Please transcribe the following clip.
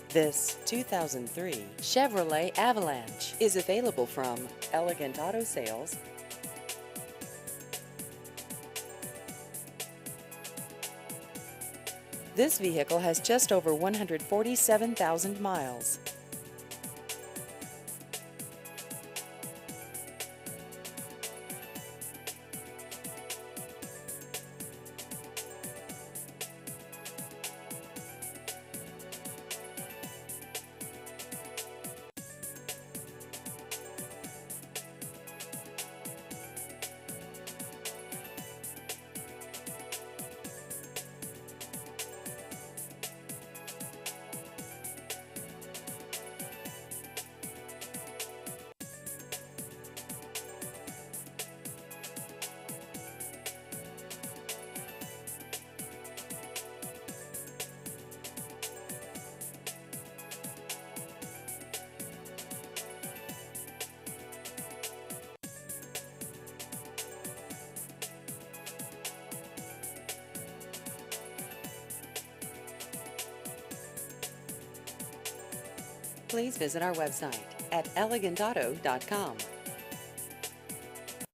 This 2003 Chevrolet Avalanche is available from Elegant Auto Sales. This vehicle has just over 147,000 miles. Please visit our website at elegantauto.com.